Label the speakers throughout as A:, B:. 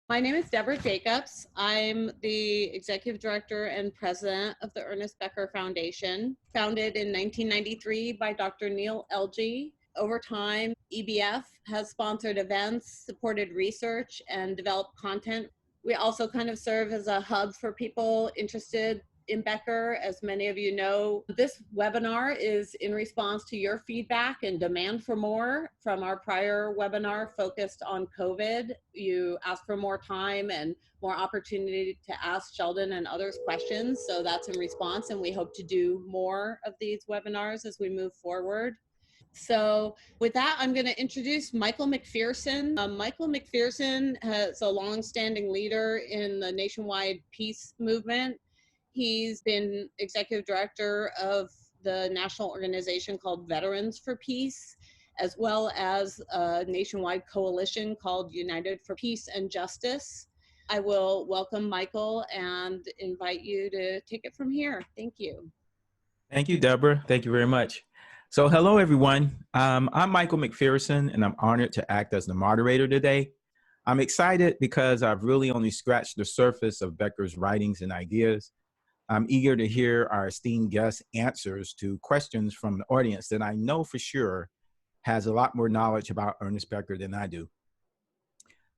A: My name is Deborah Jacobs. I'm the executive director and president of the Ernest Becker Foundation, founded in 1993 by Dr. Neil Elgee. Over time, EBF has sponsored events, supported research, and developed content. We also kind of serve as a hub for people interested in Becker. As many of you know, this webinar is in response to your feedback and demand for more from our prior webinar focused on COVID. You asked for more time and more opportunity to ask Sheldon and others questions. So that's in response, and we hope to do more of these webinars as we move forward. So with that, I'm going to introduce Michael McPherson. Michael McPherson is a longstanding leader in the nationwide peace movement. He's been executive director of the national organization called Veterans for Peace, as well as a nationwide coalition called United for Peace and Justice. I will welcome Michael and invite you to take it from here. Thank you.
B: Thank you, Deborah. Thank you very much. So hello, everyone. I'm Michael McPherson, and I'm honored to act as the moderator today. I'm excited because I've really only scratched the surface of Becker's writings and ideas. I'm eager to hear our esteemed guests' answers to questions from the audience that I know for sure has a lot more knowledge about Ernest Becker than I do.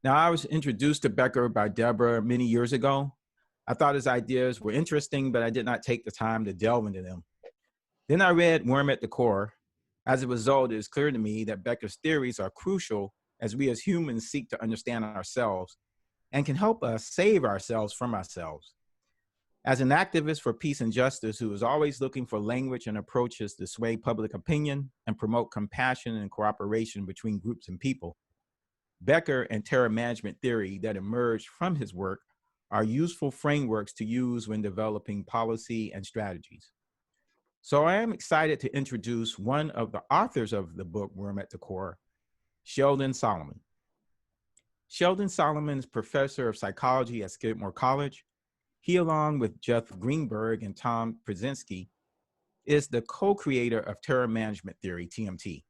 B: Now, I was introduced to Becker by Deborah many years ago. I thought his ideas were interesting, but I did not take the time to delve into them. Then I read Worm at the Core. As a result, it is clear to me that Becker's theories are crucial as we as humans seek to understand ourselves and can help us save ourselves from ourselves. As an activist for peace and justice who is always looking for language and approaches to sway public opinion and promote compassion and cooperation between groups and people, Becker and terror management theory that emerged from his work are useful frameworks to use when developing policy and strategies. So I am excited to introduce one of the authors of the book, Worm at the Core, Sheldon Solomon. Sheldon Solomon is professor of psychology at Skidmore College. He, along with Jeff Greenberg and Tom Pyszczynski, is the co-creator of terror management theory, TMT,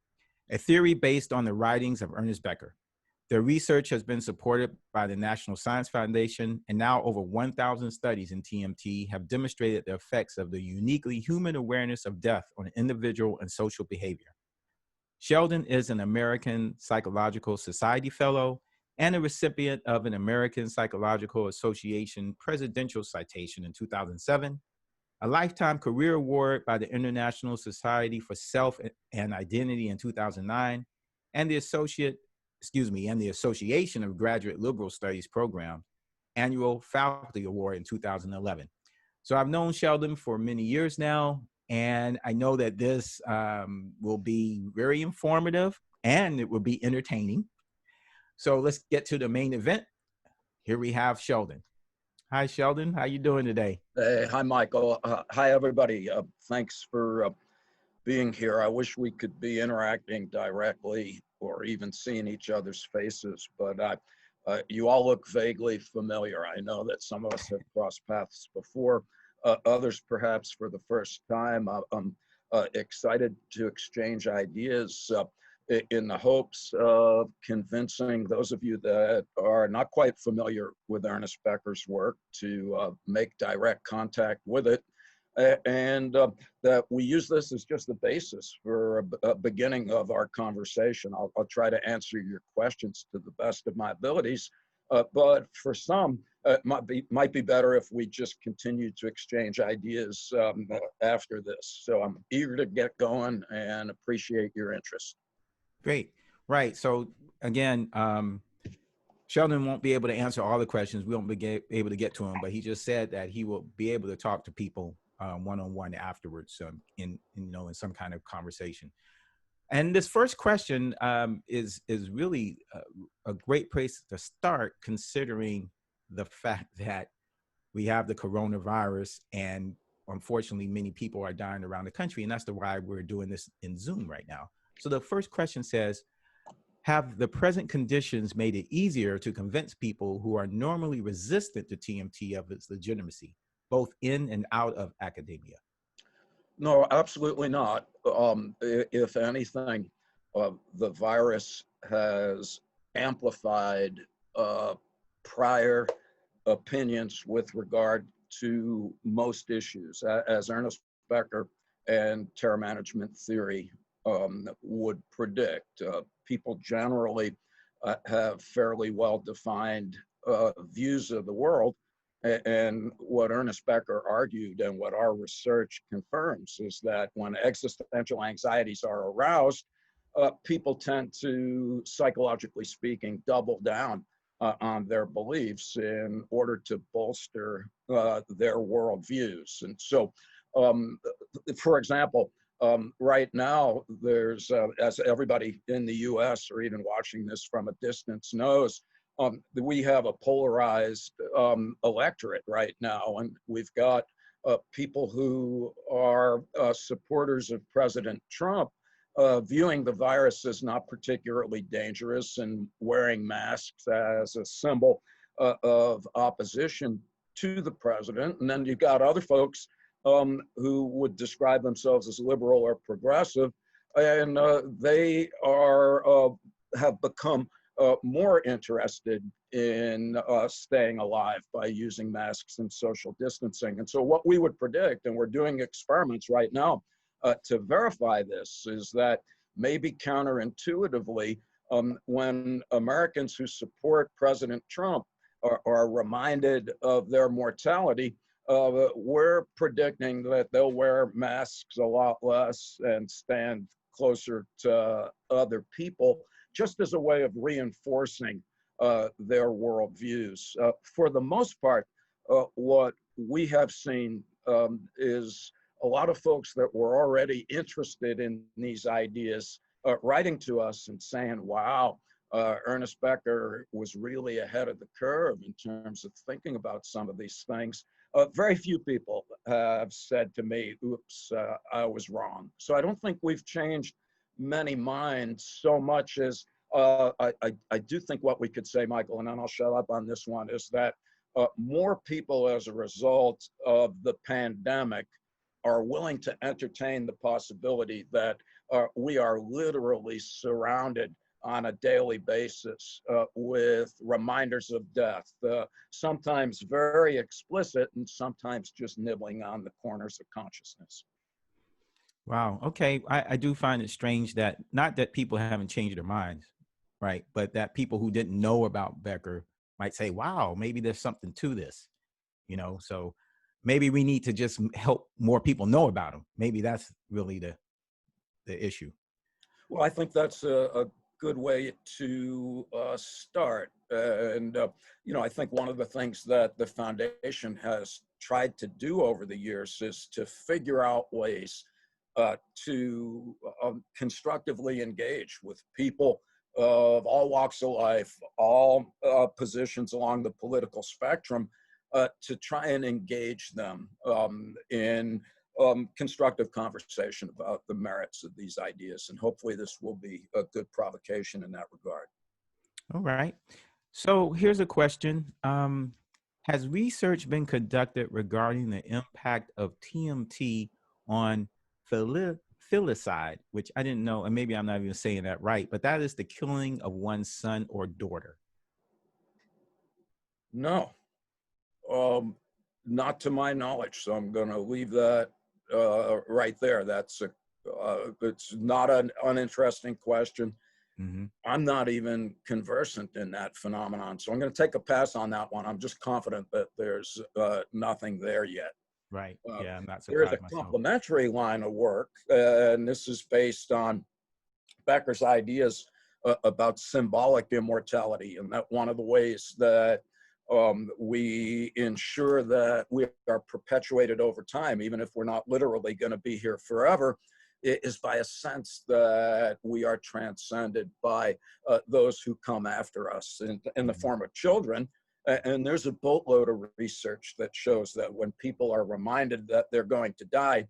B: a theory based on the writings of Ernest Becker. Their research has been supported by the National Science Foundation, and now over 1,000 studies in TMT have demonstrated the effects of the uniquely human awareness of death on individual and social behavior. Sheldon is an American Psychological Society Fellow and a recipient of an American Psychological Association Presidential Citation in 2007, a Lifetime Career Award by the International Society for Self and Identity in 2009, and the Association of Graduate Liberal Studies Program Annual Faculty Award in 2011. So I've known Sheldon for many years now, and I know that this will be very informative and it will be entertaining. So let's get to the main event. Here we have Sheldon. Hi, Sheldon. How you doing today?
C: Hi, Michael. Hi, everybody. Thanks for being here. I wish we could be interacting directly or even seeing each other's faces, but you all look vaguely familiar. I know that some of us have crossed paths before, others perhaps for the first time. I'm excited to exchange ideas in the hopes of convincing those of you that are not quite familiar with Ernest Becker's work to make direct contact with it, and that we use this as just the basis for a beginning of our conversation. I'll try to answer your questions to the best of my abilities, but for some, it might be better if we just continue to exchange ideas after this. So I'm eager to get going and appreciate your interest.
B: Great. Right. So again, Sheldon won't be able to answer all the questions. We won't be able to get to him, but he just said that he will be able to talk to people one-on-one afterwards in some kind of conversation. And this first question is really a great place to start, considering the fact that we have the coronavirus and unfortunately many people are dying around the country, and that's why we're doing this in Zoom right now. So the first question says, have the present conditions made it easier to convince people who are normally resistant to TMT of its legitimacy, both in and out of academia?
C: No, absolutely not. If anything, the virus has amplified prior opinions with regard to most issues, as Ernest Becker and terror management theory would predict. People generally have fairly well-defined views of the world. And what Ernest Becker argued and what our research confirms is that when existential anxieties are aroused, people tend to, psychologically speaking, double down on their beliefs in order to bolster their worldviews. And so, for example, right now, there's, as everybody in the US or even watching this from a distance knows, we have a polarized electorate right now, and we've got people who are supporters of President Trump viewing the virus as not particularly dangerous and wearing masks as a symbol of opposition to the president. And then you've got other folks who would describe themselves as liberal or progressive, and they are have become more interested in staying alive by using masks and social distancing. And so what we would predict, and we're doing experiments right now to verify this, is that maybe counterintuitively, when Americans who support President Trump are reminded of their mortality, we're predicting that they'll wear masks a lot less and stand closer to other people, just as a way of reinforcing their worldviews. For the most part, what we have seen is a lot of folks that were already interested in these ideas writing to us and saying, wow, Ernest Becker was really ahead of the curve in terms of thinking about some of these things. Very few people have said to me, oops, I was wrong. So I don't think we've changed many minds so much as I do think what we could say, Michael, and then I'll shut up on this one, is that more people as a result of the pandemic are willing to entertain the possibility that we are literally surrounded on a daily basis with reminders of death, sometimes very explicit and sometimes just nibbling on the corners of consciousness.
B: Wow. Okay. I do find it strange that not that people haven't changed their minds, right? But that people who didn't know about Becker might say, wow, maybe there's something to this, so maybe we need to just help more people know about him. Maybe that's really the issue.
C: Well, I think that's a good way to start. I think one of the things that the foundation has tried to do over the years is to figure out ways to constructively engage with people of all walks of life, all positions along the political spectrum, to try and engage them in constructive conversation about the merits of these ideas. And hopefully this will be a good provocation in that regard.
B: All right. So here's a question. Has research been conducted regarding the impact of TMT on phillicide, which I didn't know, and maybe I'm not even saying that right, but that is the killing of one's son or daughter?
C: No, not to my knowledge. So I'm going to leave that right there. It's not an uninteresting question. Mm-hmm. I'm not even conversant in that phenomenon. So I'm going to take a pass on that one. I'm just confident that there's nothing there yet.
B: Right. Yeah, I'm not surprised.
C: There's a complementary line of work, and this is based on Becker's ideas about symbolic immortality, and that one of the ways that we ensure that we are perpetuated over time, even if we're not literally going to be here forever, is by a sense that we are transcended by those who come after us in the form of children. And there's a boatload of research that shows that when people are reminded that they're going to die,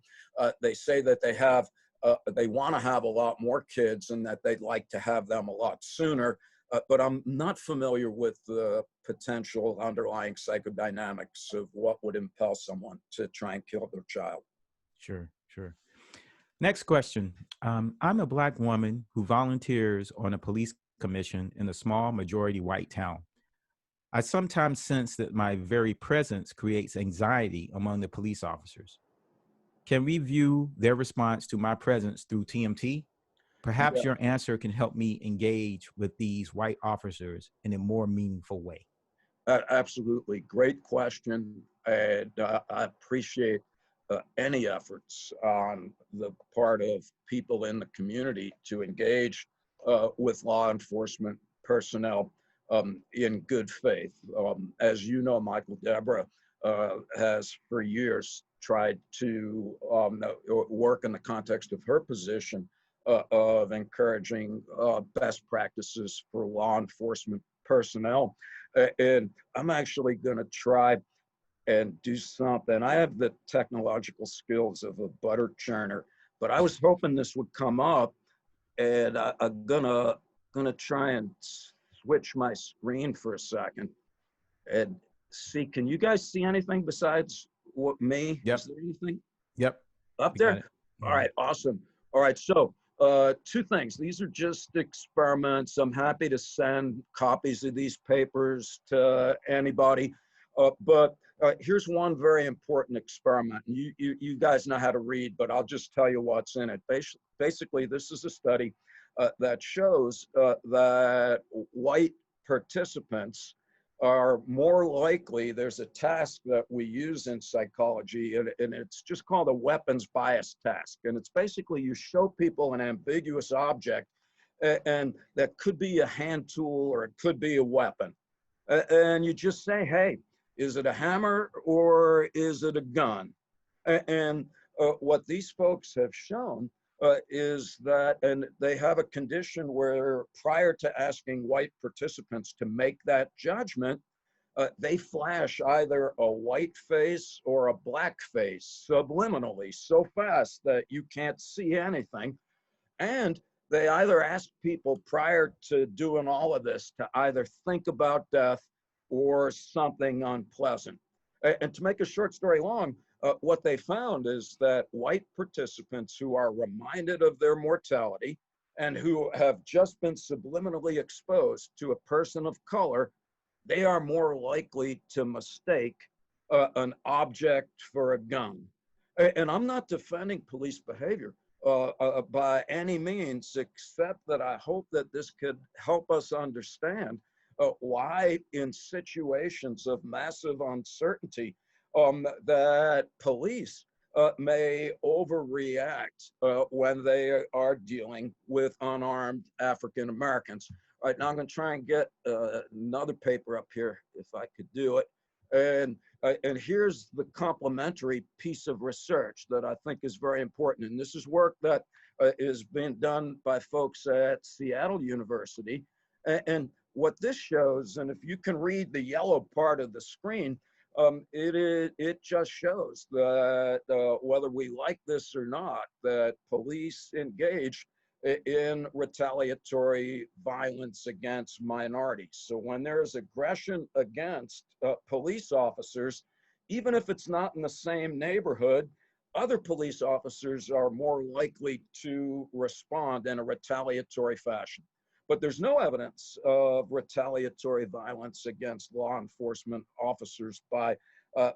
C: they say that they want to have a lot more kids and that they'd like to have them a lot sooner. But I'm not familiar with the potential underlying psychodynamics of what would impel someone to try and kill their child.
B: Sure. Next question. I'm a Black woman who volunteers on a police commission in a small majority white town. I sometimes sense that my very presence creates anxiety among the police officers. Can we view their response to my presence through TMT? Perhaps
C: Yeah,
B: your answer can help me engage with these white officers in a more meaningful way.
C: absolutely. Great question. And I appreciate any efforts on the part of people in the community to engage with law enforcement personnel in good faith. As you know, Michael, Deborah has for years tried to work in the context of her position of encouraging best practices for law enforcement personnel. And I'm actually going to try and do something. I have the technological skills of a butter churner, but I was hoping this would come up, and I'm gonna try and switch my screen for a second and see. Can you guys see anything besides what me?
B: Yep.
C: Is there anything
B: Yep.
C: up
B: We got
C: there?
B: it.
C: All
B: Mhm.
C: right, awesome. All right, so two things. These are just experiments. I'm happy to send copies of these papers to anybody, but here's one very important experiment. You guys know how to read, but I'll just tell you what's in it. Basically, this is a study that shows that white participants are more likely. There's a task that we use in psychology, and it's just called a weapons bias task. And it's basically you show people an ambiguous object, and that could be a hand tool or it could be a weapon. And you just say, hey, is it a hammer or is it a gun? And what these folks have shown is that, and they have a condition where prior to asking white participants to make that judgment, they flash either a white face or a black face subliminally so fast that you can't see anything. And they either ask people prior to doing all of this to either think about death or something unpleasant. And to make a short story long, what they found is that white participants who are reminded of their mortality and who have just been subliminally exposed to a person of color, they are more likely to mistake an object for a gun. And I'm not defending police behavior by any means, except that I hope that this could help us understand why in situations of massive uncertainty that police may overreact when they are dealing with unarmed African Americans. All right, now I'm going to try and get another paper up here if I could do it. And here's the complementary piece of research that I think is very important. And this is work that is being done by folks at Seattle University. And what this shows, and if you can read the yellow part of the screen, it just shows that whether we like this or not, that police engage in retaliatory violence against minorities. So when there's aggression against police officers, even if it's not in the same neighborhood, other police officers are more likely to respond in a retaliatory fashion. But there's no evidence of retaliatory violence against law enforcement officers by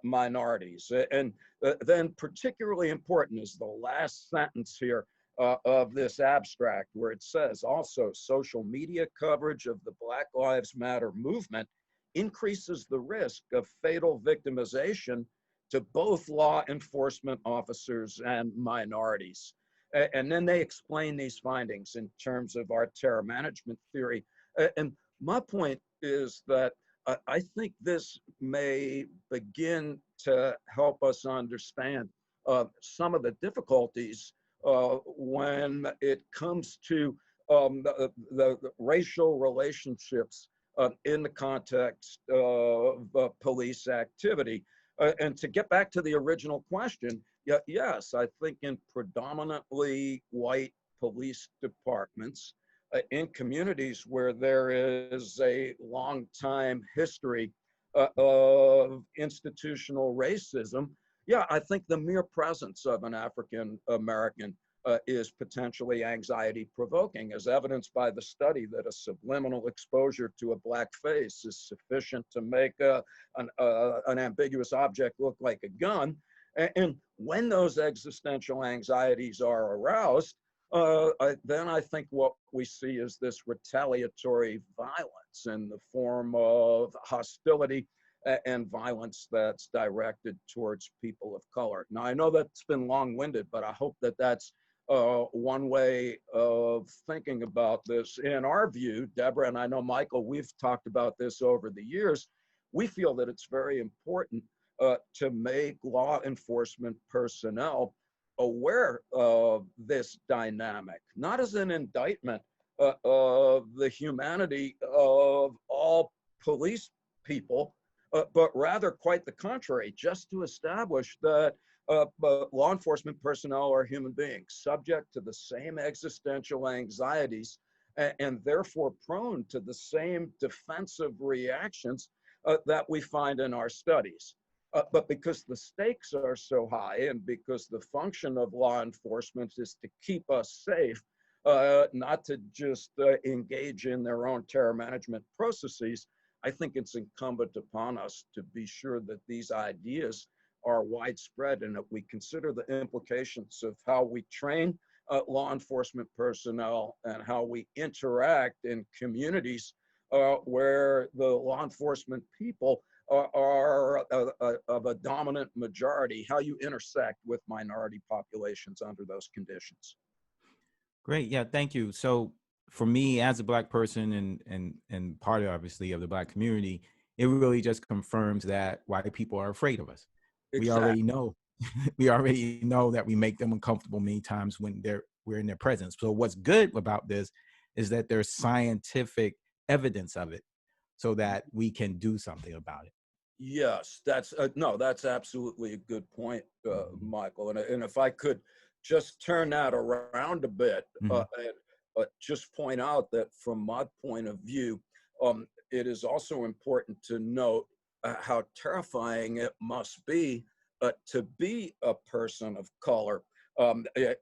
C: minorities. And then particularly important is the last sentence here of this abstract, where it says also social media coverage of the Black Lives Matter movement increases the risk of fatal victimization to both law enforcement officers and minorities. And then they explain these findings in terms of our terror management theory. And my point is that I think this may begin to help us understand some of the difficulties when it comes to the racial relationships in the context of police activity. And to get back to the original question, yes, I think in predominantly white police departments, in communities where there is a long time history of institutional racism, yeah, I think the mere presence of an African American is potentially anxiety provoking, as evidenced by the study that a subliminal exposure to a black face is sufficient to make an ambiguous object look like a gun. And when those existential anxieties are aroused, then I think what we see is this retaliatory violence in the form of hostility and violence that's directed towards people of color. Now, I know that's been long-winded, but I hope that that's one way of thinking about this. In our view, Deborah, and I know Michael, we've talked about this over the years, we feel that it's very important to make law enforcement personnel aware of this dynamic, not as an indictment of the humanity of all police people, but rather quite the contrary, just to establish that law enforcement personnel are human beings subject to the same existential anxieties and therefore prone to the same defensive reactions that we find in our studies. But because the stakes are so high and because the function of law enforcement is to keep us safe, not to just engage in their own terror management processes, I think it's incumbent upon us to be sure that these ideas are widespread and that we consider the implications of how we train law enforcement personnel and how we interact in communities where the law enforcement people are of a dominant majority, how you intersect with minority populations under those conditions.
B: Great. Yeah, thank you. So for me as a Black person and part, obviously, of the Black community, it really just confirms that white people are afraid of us.
C: Exactly.
B: We already know. We already know that we make them uncomfortable many times when we're in their presence. So what's good about this is that there's scientific evidence of it so that we can do something about it.
C: Yes, that's no, that's absolutely a good point, Michael. And if I could just turn that around a bit, and just point out that from my point of view, it is also important to note how terrifying it must be to be a person of color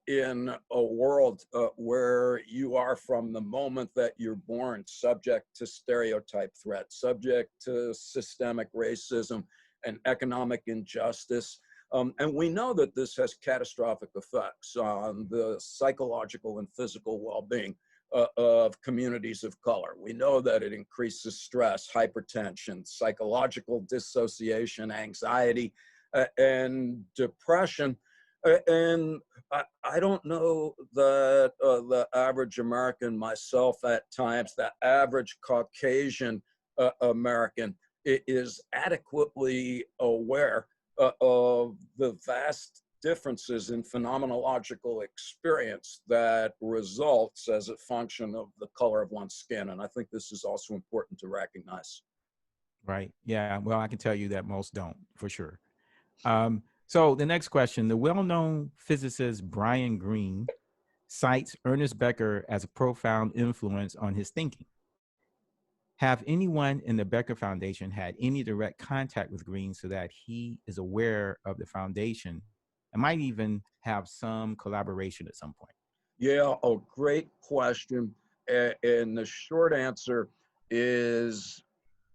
C: in a world where you are, from the moment that you're born, subject to stereotype threats, subject to systemic racism and economic injustice. And we know that this has catastrophic effects on the psychological and physical well-being of communities of color. We know that it increases stress, hypertension, psychological dissociation, anxiety, and depression. And I don't know that the average American, myself at times, the average Caucasian American is adequately aware of the vast differences in phenomenological experience that results as a function of the color of one's skin. And I think this is also important to recognize.
B: Right. Yeah. Well, I can tell you that most don't, for sure. So the next question, the well-known physicist Brian Greene cites Ernest Becker as a profound influence on his thinking. Have anyone in the Becker Foundation had any direct contact with Greene so that he is aware of the foundation and might even have some collaboration at some point?
C: Yeah, a great question. And the short answer is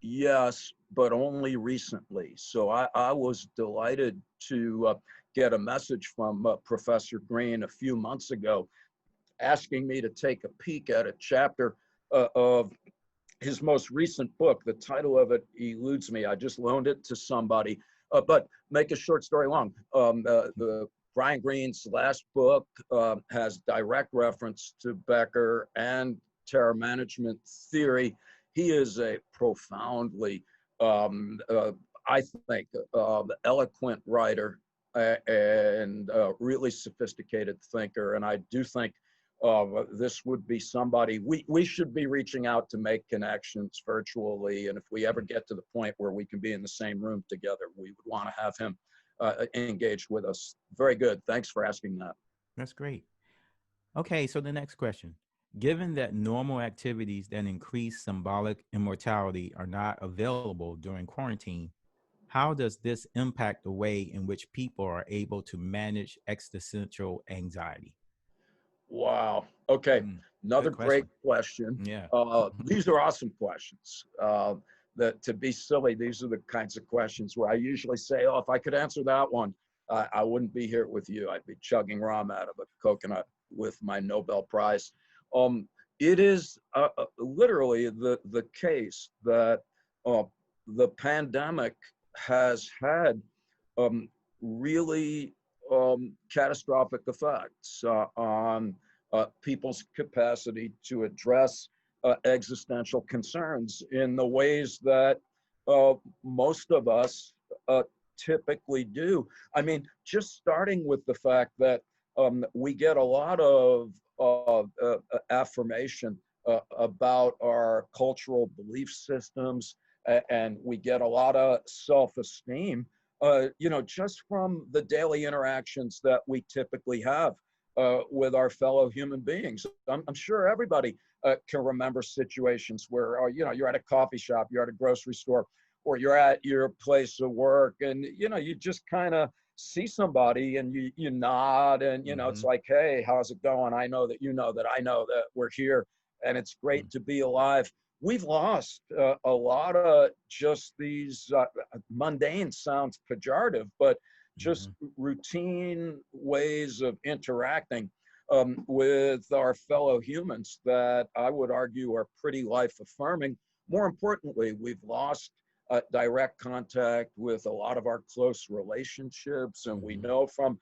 C: yes, but only recently. So I was delighted to get a message from Professor Greene a few months ago asking me to take a peek at a chapter of his most recent book. The title of it eludes me. I just loaned it to somebody. But make a short story long. The Brian Greene's last book has direct reference to Becker and terror management theory. He is a profoundly, I think, eloquent writer and really sophisticated thinker. And I do think this would be somebody we should be reaching out to make connections virtually. And if we ever get to the point where we can be in the same room together, we would want to have him engaged with us. Very good. Thanks for asking that.
B: That's great. Okay, so the next question. Given that normal activities that increase symbolic immortality are not available during quarantine, how does this impact the way in which people are able to manage existential anxiety?
C: Wow. Okay. Another
B: Good
C: great
B: question.
C: question.
B: Yeah.
C: These are awesome questions. That to be silly, these are the kinds of questions where I usually say, oh, if I could answer that one, I wouldn't be here with you. I'd be chugging rum out of a coconut with my Nobel Prize. It is literally the case that the pandemic has had really catastrophic effects on people's capacity to address existential concerns in the ways that most of us typically do. I mean, just starting with the fact that we get a lot of affirmation about our cultural belief systems, and we get a lot of self-esteem, just from the daily interactions that we typically have with our fellow human beings. I'm sure everybody can remember situations where, you're at a coffee shop, you're at a grocery store, or you're at your place of work, and, you just kind of see somebody and you nod, and, it's like, hey, how's it going? I know that I know that we're here, and it's great to be alive. We've lost a lot of just these mundane, sounds pejorative, but just routine ways of interacting with our fellow humans that I would argue are pretty life affirming. More importantly, we've lost direct contact with a lot of our close relationships. And we know from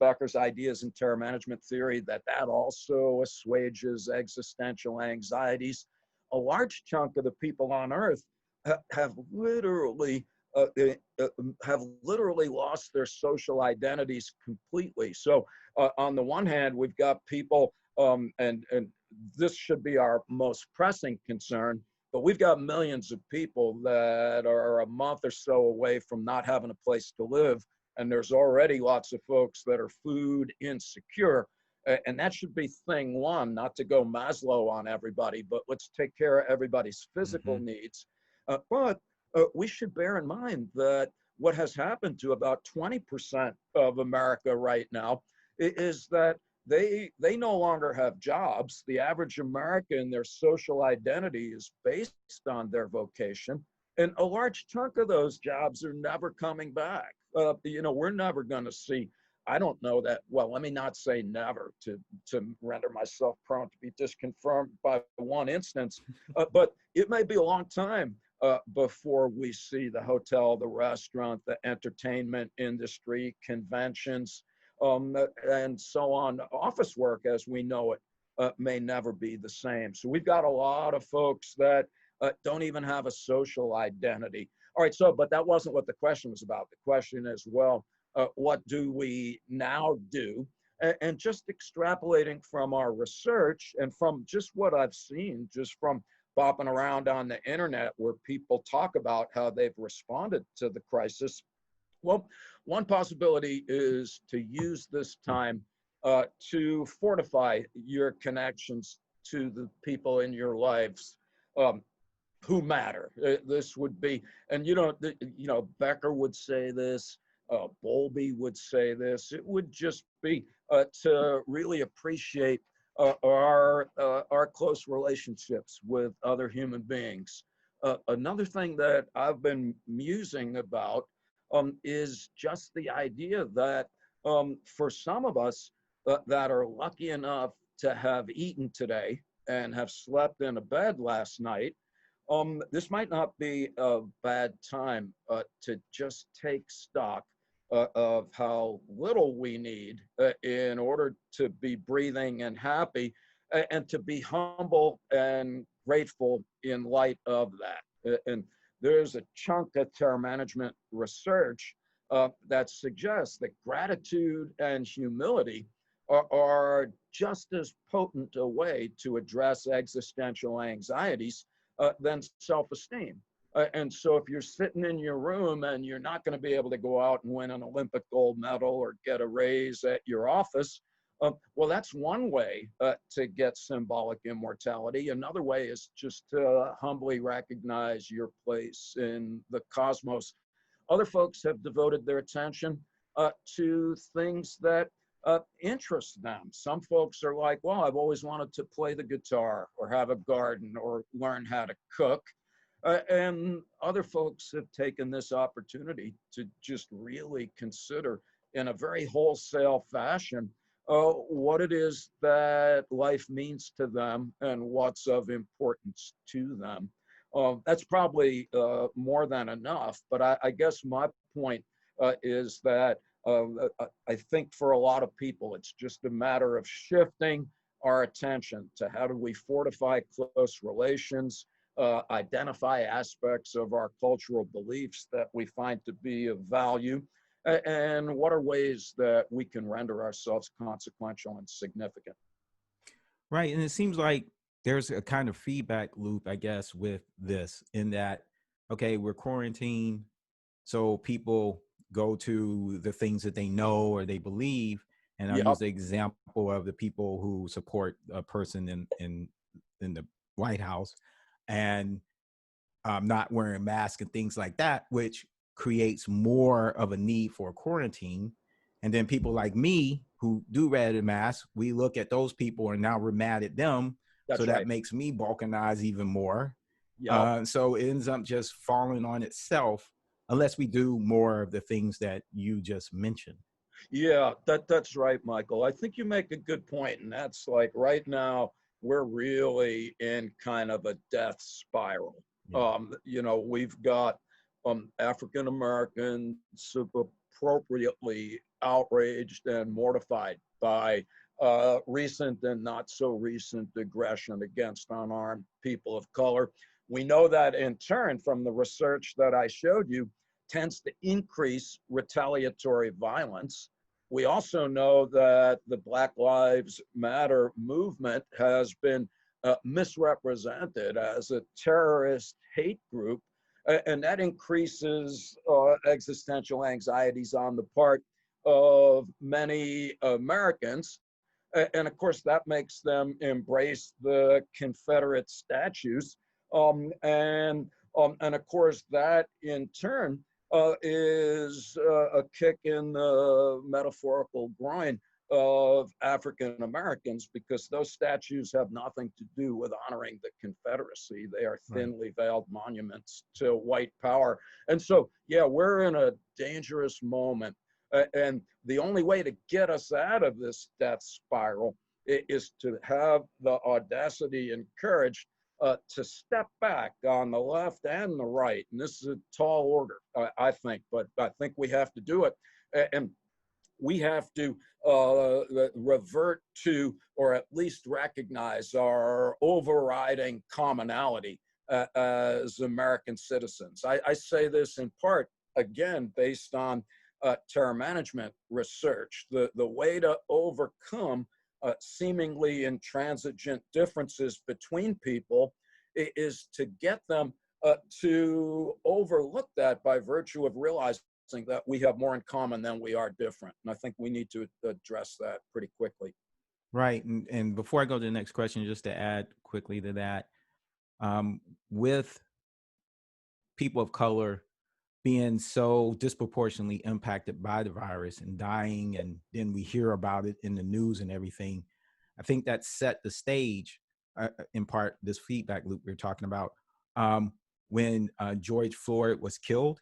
C: Becker's ideas in terror management theory that also assuages existential anxieties. A large chunk of the people on Earth have literally lost their social identities completely. So on the one hand, we've got people, and this should be our most pressing concern, but we've got millions of people that are a month or so away from not having a place to live. And there's already lots of folks that are food insecure. And that should be thing one, not to go Maslow on everybody, but let's take care of everybody's physical needs. But we should bear in mind that what has happened to about 20% of America right now is that they no longer have jobs. The average American, their social identity is based on their vocation. And a large chunk of those jobs are never coming back. We're never going to see, I don't know that, well, let me not say never to render myself prone to be disconfirmed by one instance, but it may be a long time before we see the hotel, the restaurant, the entertainment industry, conventions, and so on. Office work as we know it may never be the same. So we've got a lot of folks that don't even have a social identity. All right, but that wasn't what the question was about. The question is, well, what do we now do? And just extrapolating from our research and from just what I've seen, just from bopping around on the internet where people talk about how they've responded to the crisis. Well, one possibility is to use this time to fortify your connections to the people in your lives who matter. This would be, and Becker would say this, Bowlby would say this. It would just be to really appreciate our close relationships with other human beings. Another thing that I've been musing about is just the idea that for some of us that are lucky enough to have eaten today and have slept in a bed last night, this might not be a bad time to just take stock of how little we need in order to be breathing and happy, and to be humble and grateful in light of that. And there's a chunk of terror management research that suggests that gratitude and humility are just as potent a way to address existential anxieties than self-esteem. And so if you're sitting in your room and you're not going to be able to go out and win an Olympic gold medal or get a raise at your office, well, that's one way to get symbolic immortality. Another way is just to humbly recognize your place in the cosmos. Other folks have devoted their attention to things that interests them. Some folks are like, well, I've always wanted to play the guitar or have a garden or learn how to cook. And other folks have taken this opportunity to just really consider in a very wholesale fashion what it is that life means to them and what's of importance to them. That's probably more than enough, but I guess my point is that I think for a lot of people, it's just a matter of shifting our attention to how do we fortify close relations, identify aspects of our cultural beliefs that we find to be of value, and what are ways that we can render ourselves consequential and significant.
B: Right. And it seems like there's a kind of feedback loop, I guess, with this in that, okay, we're quarantined. So people go to the things that they know or they believe. And I'll use
C: Yep,
B: the example of the people who support a person in the White House and not wearing masks and things like that, which creates more of a need for quarantine. And then people like me who do wear the mask, we look at those people and now we're mad at them. So
C: that's
B: that
C: right.
B: makes me balkanize even more.
C: Yep.
B: So it ends up just falling on itself unless we do more of the things that you just mentioned.
C: Yeah, that's right, Michael. I think you make a good point, and that's like right now we're really in kind of a death spiral.
B: Yeah.
C: We've got African Americans appropriately outraged and mortified by recent and not so recent aggression against unarmed people of color. We know that in turn from the research that I showed you tends to increase retaliatory violence. We also know that the Black Lives Matter movement has been misrepresented as a terrorist hate group, and that increases existential anxieties on the part of many Americans. And of course, that makes them embrace the Confederate statues. And of course, that in turn is a kick in the metaphorical groin of African Americans, because those statues have nothing to do with honoring the Confederacy. They are
B: Right.
C: thinly veiled monuments to white power. And so, yeah, we're in a dangerous moment. And the only way to get us out of this death spiral is to have the audacity and courage to step back on the left and the right. And this is a tall order, I think, but I think we have to do it. And we have to revert to, or at least recognize, our overriding commonality as American citizens. I say this in part, again, based on terror management research. The way to overcome seemingly intransigent differences between people is to get them to overlook that by virtue of realizing that we have more in common than we are different. And I think we need to address that pretty quickly.
B: Right. And before I go to the next question, just to add quickly to that, with people of color being so disproportionately impacted by the virus and dying, and then we hear about it in the news and everything, I think that set the stage, in part, this feedback loop we're talking about, when George Floyd was killed,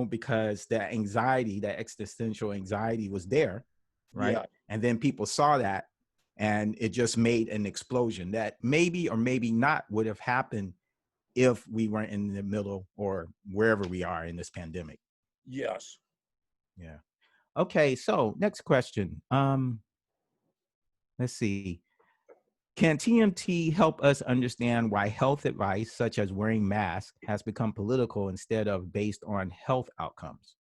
B: because that anxiety, that existential anxiety was there, right?
C: Yeah.
B: And then people saw that, and it just made an explosion that maybe or maybe not would have happened if we weren't in the middle or wherever we are in this pandemic.
C: Yes.
B: Yeah. Okay. So next question. Let's see. Can TMT help us understand why health advice, such as wearing masks, has become political instead of based on health outcomes?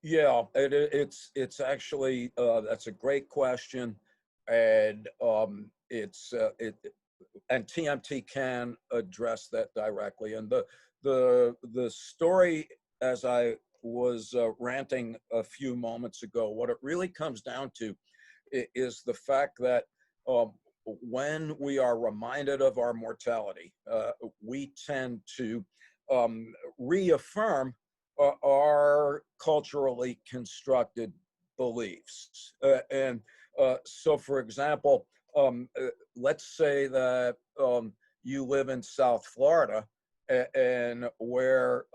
C: Yeah, it's actually that's a great question, and and TMT can address that directly. And the story, as I was ranting a few moments ago, what it really comes down to is the fact that when we are reminded of our mortality, we tend to reaffirm our culturally constructed beliefs. So, for example, let's say that you live in South Florida, and where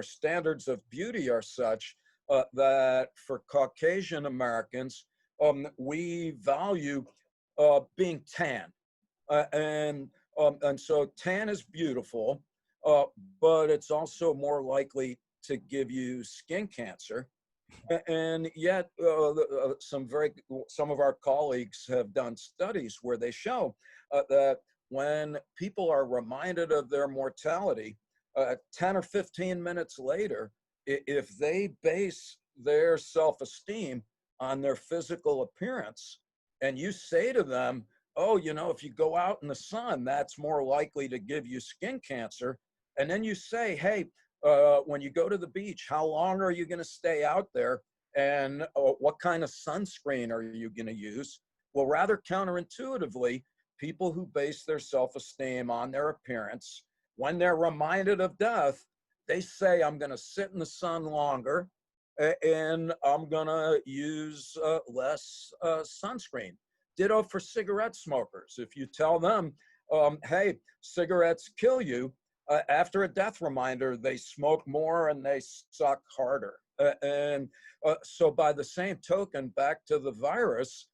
C: standards of beauty are such that for Caucasian Americans, we value being tan, and so tan is beautiful, but it's also more likely to give you skin cancer. And yet, some of our colleagues have done studies where they show that when people are reminded of their mortality, 10 or 15 minutes later, if they base their self-esteem on their physical appearance, and you say to them, oh, you know, if you go out in the sun, that's more likely to give you skin cancer. And then you say, hey, when you go to the beach, how long are you going to stay out there? And what kind of sunscreen are you going to use? Well, rather counterintuitively, people who base their self-esteem on their appearance, when they're reminded of death, they say, I'm going to sit in the sun longer, and I'm going to use less sunscreen. Ditto for cigarette smokers. If you tell them, hey, cigarettes kill you, after a death reminder, they smoke more and they suck harder. So by the same token, back to the virus,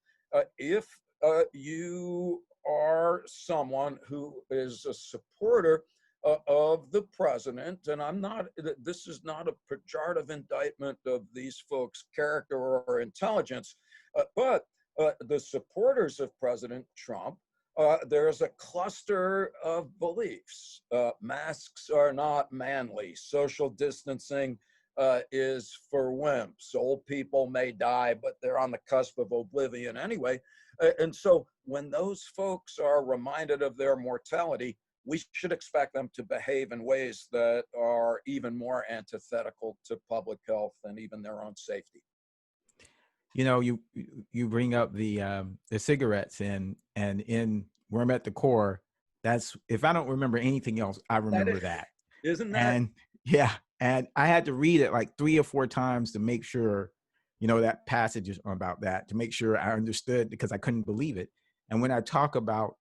C: if you are someone who is a supporter of the president, and this is not a pejorative indictment of these folks' character or intelligence, but the supporters of President Trump, there's a cluster of beliefs. Masks are not manly. Social distancing is for wimps. Old people may die, but they're on the cusp of oblivion anyway. And so when those folks are reminded of their mortality, we should expect them to behave in ways that are even more antithetical to public health and even their own safety.
B: You know, you bring up the cigarettes, and in Worm at the Core, that's, if I don't remember anything else, I remember that.
C: Isn't that?
B: And yeah, and I had to read it like 3 or 4 times to make sure, you know, that passage is about that, to make sure I understood, because I couldn't believe it. And when I talk about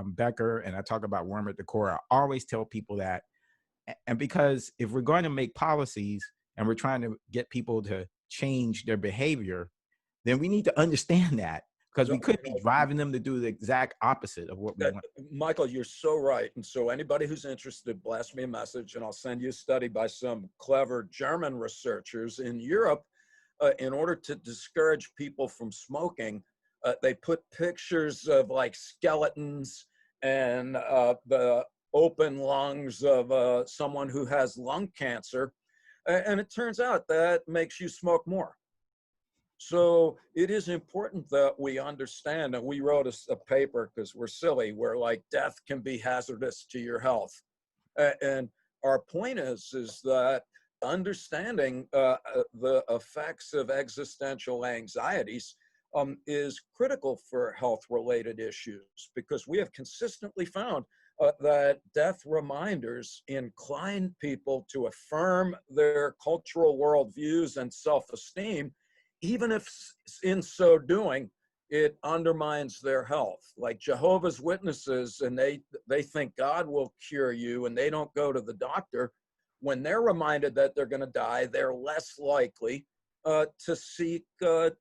B: Becker and I talk about Worm at the Core, I always tell people that. And because if we're going to make policies and we're trying to get people to change their behavior, then we need to understand that, because we could be driving them to do the exact opposite of what we want.
C: Michael, you're so right. And so anybody who's interested, blast me a message and I'll send you a study by some clever German researchers in Europe. In order to discourage people from smoking, they put pictures of like skeletons and the open lungs of someone who has lung cancer. And it turns out that makes you smoke more. So it is important that we understand, and we wrote a paper because we're silly, where like death can be hazardous to your health. And our point is that understanding the effects of existential anxieties is critical for health-related issues, because we have consistently found that death reminders incline people to affirm their cultural worldviews and self-esteem, even if in so doing, it undermines their health. Like Jehovah's Witnesses, and they think God will cure you and they don't go to the doctor. When they're reminded that they're going to die, they're less likely to seek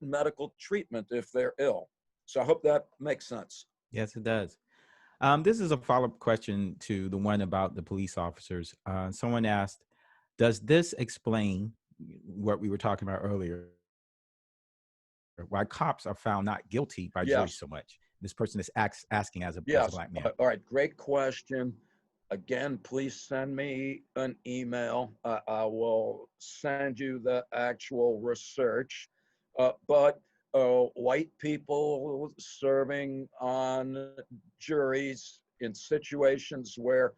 C: medical treatment if they're ill. So I hope that makes sense.
B: Yes, it does. This is a follow-up question to the one about the police officers. Someone asked, does this explain what we were talking about earlier, why cops are found not guilty by juries so much? This person is asking as a Black man.
C: All right, great question. Again, please send me an email. I will send you the actual research. But white people serving on juries in situations where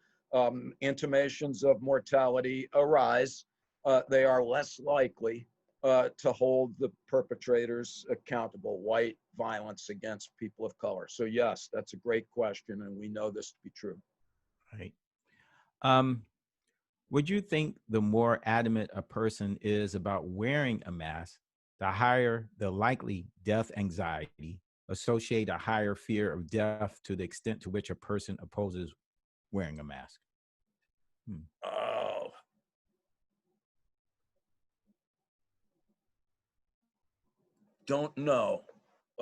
C: intimations of mortality arise, they are less likely to hold the perpetrators accountable, white violence against people of color. So yes, that's a great question, and we know this to be true.
B: Right. Would you think the more adamant a person is about wearing a mask, the higher the likely death anxiety, associate a higher fear of death to the extent to which a person opposes wearing a mask.
C: Oh, don't know.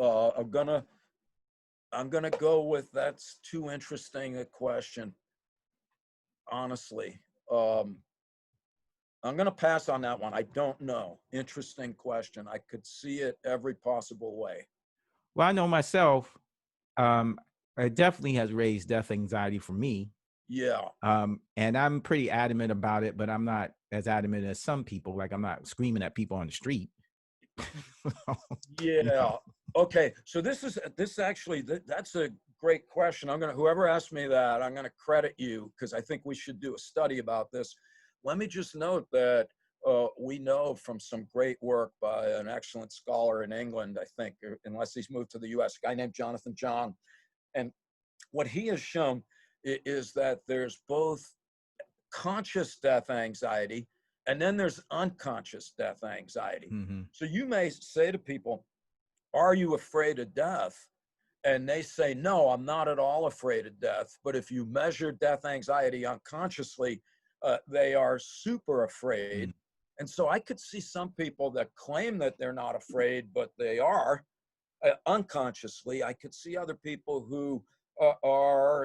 C: I'm gonna go with that's too interesting a question. Honestly, I'm gonna pass on that one. I don't know. Interesting question. I could see it every possible way.
B: Well, I know myself, um, it definitely has raised death anxiety for me.
C: Yeah.
B: And I'm pretty adamant about it, but I'm not as adamant as some people. Like I'm not screaming at people on the street.
C: Yeah. Okay. So this actually that's a great question. Whoever asked me that, I'm gonna credit you because I think we should do a study about this. Let me just note that we know from some great work by an excellent scholar in England, I think, unless he's moved to the U.S., a guy named Jonathan John, and what he has shown is that there's both conscious death anxiety and then there's unconscious death anxiety.
B: Mm-hmm.
C: So you may say to people, are you afraid of death? And they say, no, I'm not at all afraid of death. But if you measure death anxiety unconsciously, they are super afraid. And so I could see some people that claim that they're not afraid, but they are unconsciously. I could see other people who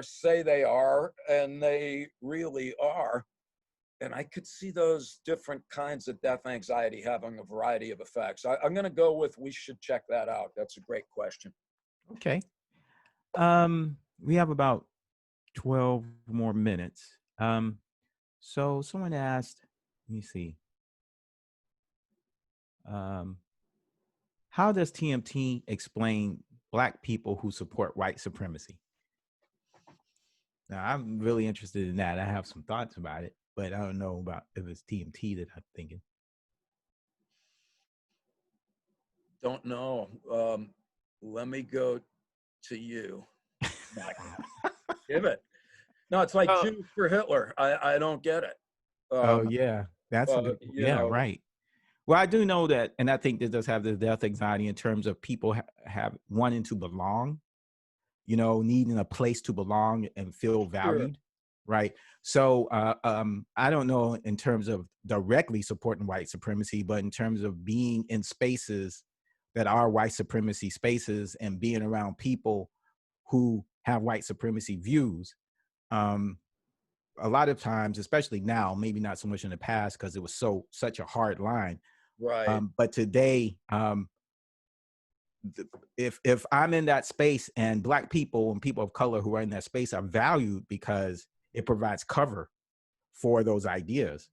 C: say they are, and they really are. And I could see those different kinds of death anxiety having a variety of effects. I'm going to go with we should check that out. That's a great question.
B: Okay. We have about 12 more minutes. So someone asked, let me see. How does TMT explain Black people who support white supremacy? Now, I'm really interested in that. I have some thoughts about it, but I don't know about if it's TMT that I'm thinking.
C: Don't know. Let me go to you. Give it. No, it's like Jews for Hitler. I don't get it.
B: Oh yeah, that's a good. Yeah, right. Well, I do know that, and I think this does have the death anxiety in terms of people have wanting to belong, needing a place to belong and feel valued, right? So I don't know in terms of directly supporting white supremacy, but in terms of being in spaces that are white supremacy spaces and being around people who have white supremacy views. A lot of times, especially now, maybe not so much in the past because it was such a hard line.
C: Right.
B: But today, if I'm in that space and Black people and people of color who are in that space are valued because it provides cover for those ideas,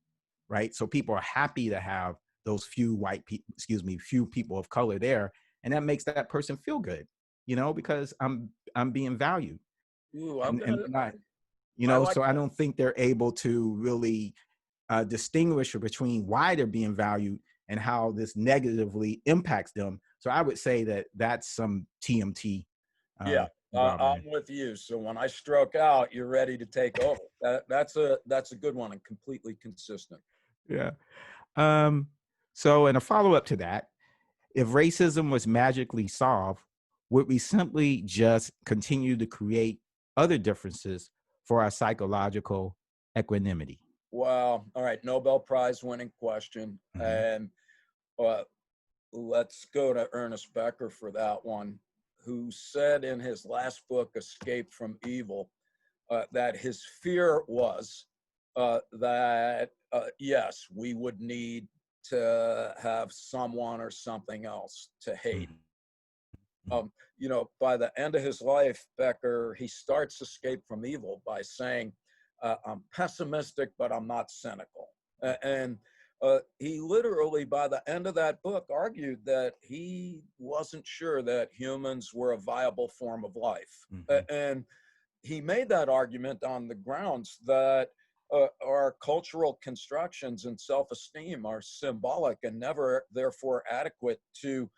B: right? So people are happy to have those few few people of color there, and that makes that person feel good, because I'm being valued.
C: Ooh,
B: So I don't think they're able to really distinguish between why they're being valued and how this negatively impacts them. So I would say that that's some TMT.
C: I'm with you. So when I stroke out, you're ready to take over. That's a good one and completely consistent.
B: Yeah. So in a follow-up to that, if racism was magically solved, would we simply just continue to create other differences for our psychological equanimity?
C: Wow. All right. Nobel Prize winning question. And let's go to Ernest Becker for that one, who said in his last book, Escape from Evil, that his fear was that, yes, we would need to have someone or something else to hate. By the end of his life, Becker, he starts Escape from Evil by saying, I'm pessimistic, but I'm not cynical. And he literally, by the end of that book, argued that he wasn't sure that humans were a viable form of life. And he made that argument on the grounds that our cultural constructions and self-esteem are symbolic and never, therefore, adequate to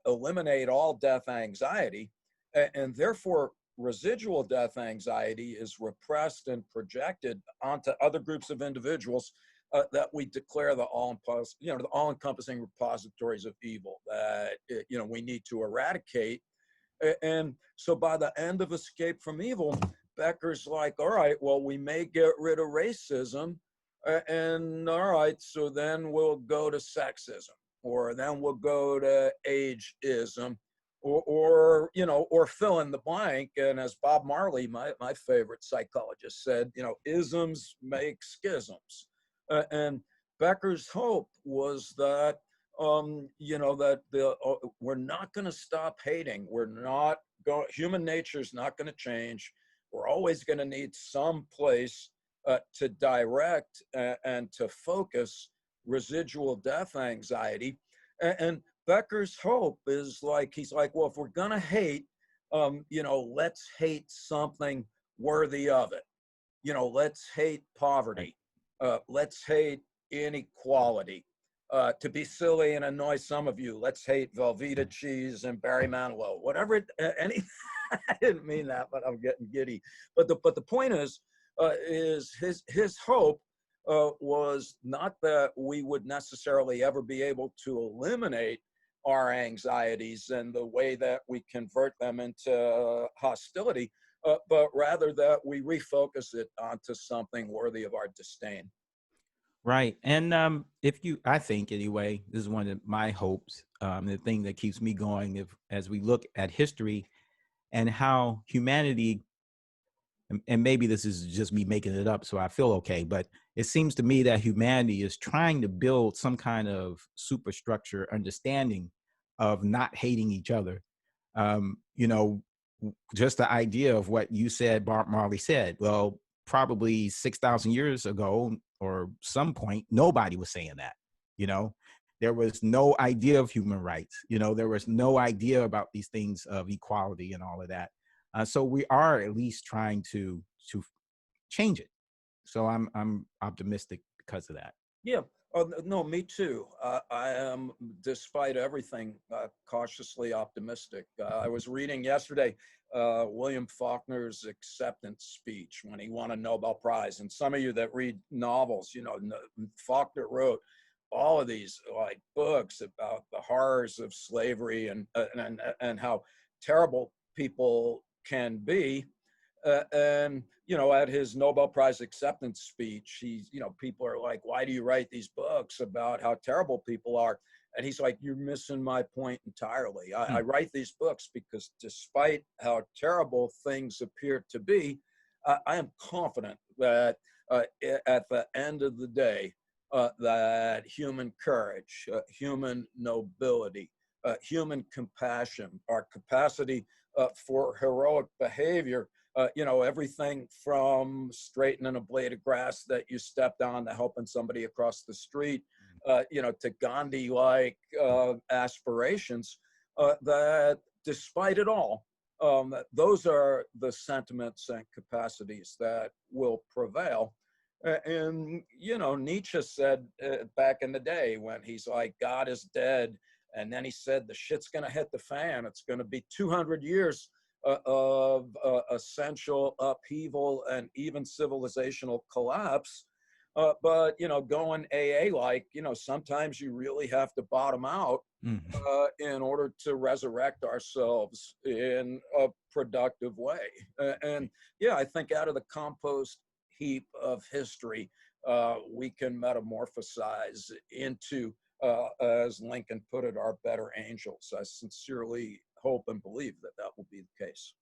C: eliminate all death anxiety. And therefore, residual death anxiety is repressed and projected onto other groups of individuals that we declare the all-encompassing repositories of evil that we need to eradicate. And so by the end of Escape from Evil, Becker's like, all right, well, we may get rid of racism, and all right, so then we'll go to sexism, or then we'll go to ageism, or fill in the blank. And as Bob Marley, my favorite psychologist, said, isms make schisms. And Becker's hope was that we're not going to stop hating. Human nature is not going to change. We're always going to need some place to direct and to focus residual death anxiety. And Becker's hope is he's like, well, if we're going to hate, let's hate something worthy of it. Let's hate poverty. Let's hate inequality. To be silly and annoy some of you, let's hate Velveeta cheese and Barry Manilow. Whatever, I didn't mean that, but I'm getting giddy. But the point is his hope was not that we would necessarily ever be able to eliminate our anxieties and the way that we convert them into hostility, but rather that we refocus it onto something worthy of our disdain.
B: Right. And I think anyway, this is one of my hopes, the thing that keeps me going, as we look at history and how humanity, and maybe this is just me making it up, so I feel okay, but it seems to me that humanity is trying to build some kind of superstructure understanding of not hating each other. Just the idea of what you said, Bob Marley said, well, probably 6,000 years ago or some point, nobody was saying that. There was no idea of human rights. There was no idea about these things of equality and all of that. So we are at least trying to change it. So I'm optimistic because of that.
C: Yeah. Oh, no, me too. I am, despite everything, cautiously optimistic. I was reading yesterday William Faulkner's acceptance speech when he won a Nobel Prize. And some of you that read novels, Faulkner wrote all of these books about the horrors of slavery and how terrible people can be. And at his Nobel Prize acceptance speech, people are like, why do you write these books about how terrible people are? And he's like, you're missing my point entirely. I write these books because despite how terrible things appear to be, I am confident that at the end of the day, that human courage, human nobility, human compassion, our capacity for heroic behavior, everything from straightening a blade of grass that you stepped on to helping somebody across the street, to Gandhi-like aspirations, that despite it all, those are the sentiments and capacities that will prevail. And, Nietzsche said back in the day when he's like, God is dead. And then he said, the shit's going to hit the fan. It's going to be 200 years of essential upheaval and even civilizational collapse. But, going AA-like, sometimes you really have to bottom out in order to resurrect ourselves in a productive way. And yeah, I think out of the compost heap of history, we can metamorphosize into, as Lincoln put it, our better angels. I sincerely hope and believe that that will be the case.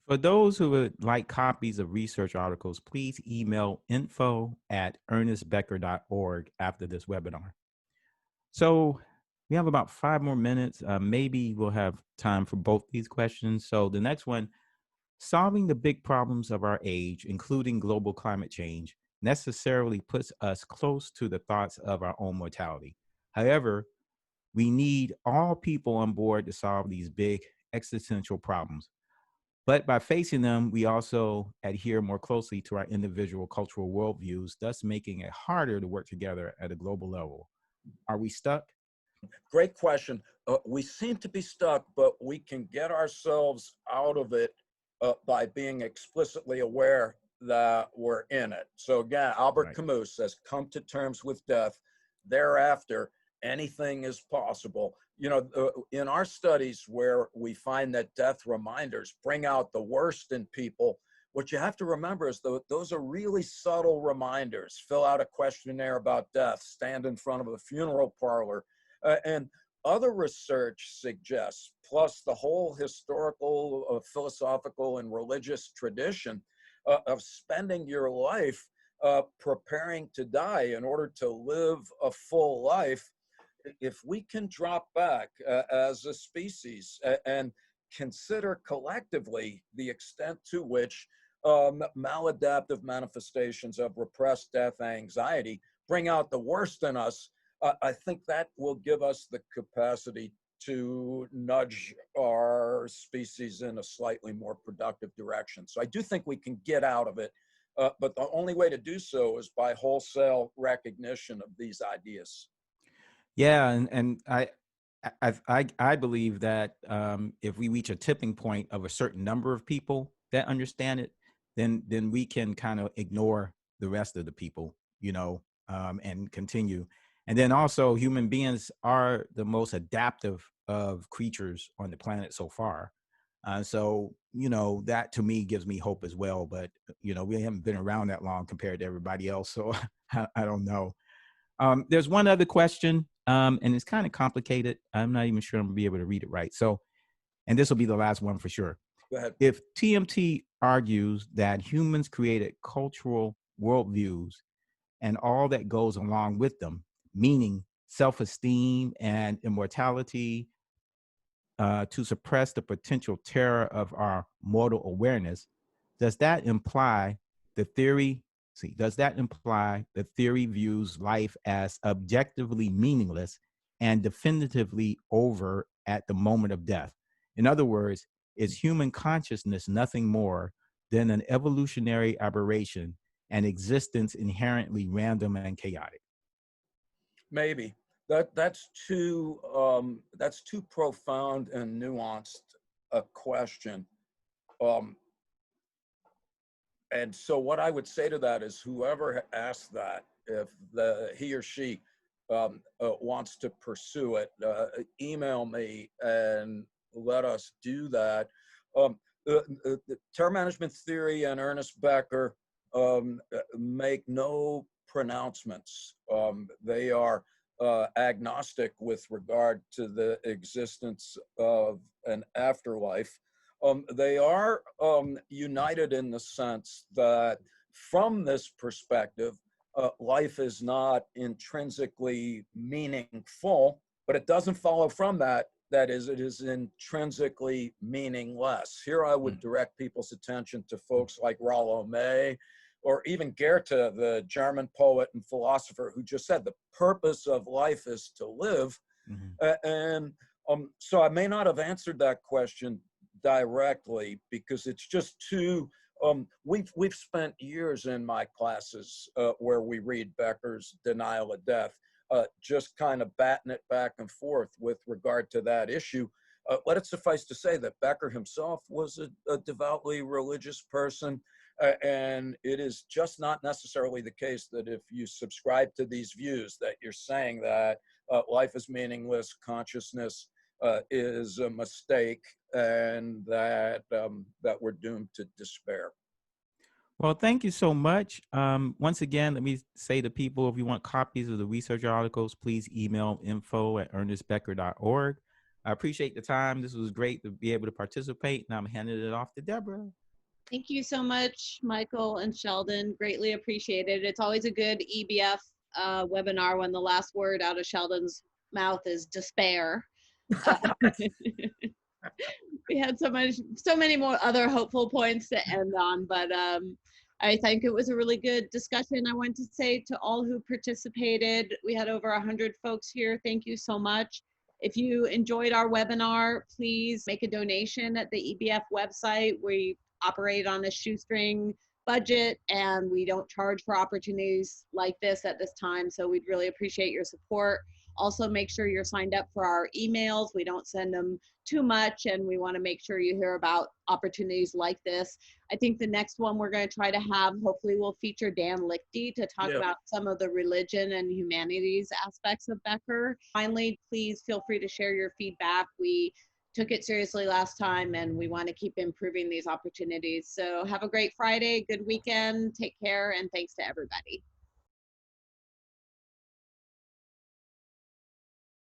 B: For those who would like copies of research articles, please email info@ernestbecker.org after this webinar. So we have about 5 more minutes. Maybe we'll have time for both these questions. So the next one, solving the big problems of our age, including global climate change, necessarily puts us close to the thoughts of our own mortality. However, we need all people on board to solve these big existential problems. But by facing them, we also adhere more closely to our individual cultural worldviews, thus making it harder to work together at a global level. Are we stuck?
C: Great question. We seem to be stuck, but we can get ourselves out of it by being explicitly aware that we're in it. So again, Albert Camus says, come to terms with death. Thereafter, anything is possible. You know, in our studies where we find that death reminders bring out the worst in people, what you have to remember is those are really subtle reminders. Fill out a questionnaire about death, stand in front of a funeral parlor, and other research suggests, plus the whole historical, philosophical, and religious tradition of spending your life preparing to die in order to live a full life. If we can drop back as a species and consider collectively the extent to which maladaptive manifestations of repressed death anxiety bring out the worst in us, I think that will give us the capacity to nudge our species in a slightly more productive direction. So I do think we can get out of it, but the only way to do so is by wholesale recognition of these ideas.
B: Yeah, and I believe that if we reach a tipping point of a certain number of people that understand it, then we can kind of ignore the rest of the people, you know, and continue. And then also, human beings are the most adaptive of creatures on the planet so far. So, you know, that to me gives me hope as well. But, you know, we haven't been around that long compared to everybody else. So I don't know. There's one other question, and it's kind of complicated. I'm not even sure I'm gonna be able to read it right. So, and this will be the last one for sure.
C: Go ahead.
B: If TMT argues that humans created cultural worldviews and all that goes along with them, meaning self-esteem and immortality, to suppress the potential terror of our mortal awareness, does that imply the theory? Does that imply the theory views life as objectively meaningless and definitively over at the moment of death? In other words, is human consciousness nothing more than an evolutionary aberration and existence inherently random and chaotic?
C: Maybe that's too profound and nuanced a question. And so what I would say to that is, whoever asked that, if he or she wants to pursue it, email me and let us do that. The terror management theory and Ernest Becker make no pronouncements. They are agnostic with regard to the existence of an afterlife. They are united in the sense that from this perspective, life is not intrinsically meaningful, but it doesn't follow from that it is intrinsically meaningless. Here I would direct people's attention to folks like Rollo May, or even Goethe, the German poet and philosopher, who just said the purpose of life is to live. And so I may not have answered that question directly because it's just too, we've spent years in my classes where we read Becker's Denial of Death, just kind of batting it back and forth with regard to that issue. Let it suffice to say that Becker himself was a devoutly religious person, and it is just not necessarily the case that if you subscribe to these views that you're saying that life is meaningless, consciousness is a mistake, and that we're doomed to despair.
B: Well, thank you so much. Once again, let me say to people, if you want copies of the research articles, please email info@ernestbecker.org. I appreciate the time. This was great to be able to participate, and I'm handing it off to Deborah.
A: Thank you so much, Michael and Sheldon. Greatly appreciated. It's always a good EBF webinar when the last word out of Sheldon's mouth is despair. We had so many more other hopeful points to end on, but I think it was a really good discussion. I want to say to all who participated, we had over 100 folks here. Thank you so much. If you enjoyed our webinar, please make a donation at the EBF website. We operate on a shoestring budget and we don't charge for opportunities like this at this time, so we'd really appreciate your support. Also, make sure you're signed up for our emails. We don't send them too much, and we want to make sure you hear about opportunities like this. I think the next one we're going to try to have, hopefully we'll feature Dan Lichty to talk about some of the religion and humanities aspects of Becker. Finally, please feel free to share your feedback. We took it seriously last time, and we want to keep improving these opportunities. So have a great Friday, good weekend, take care, and thanks to everybody.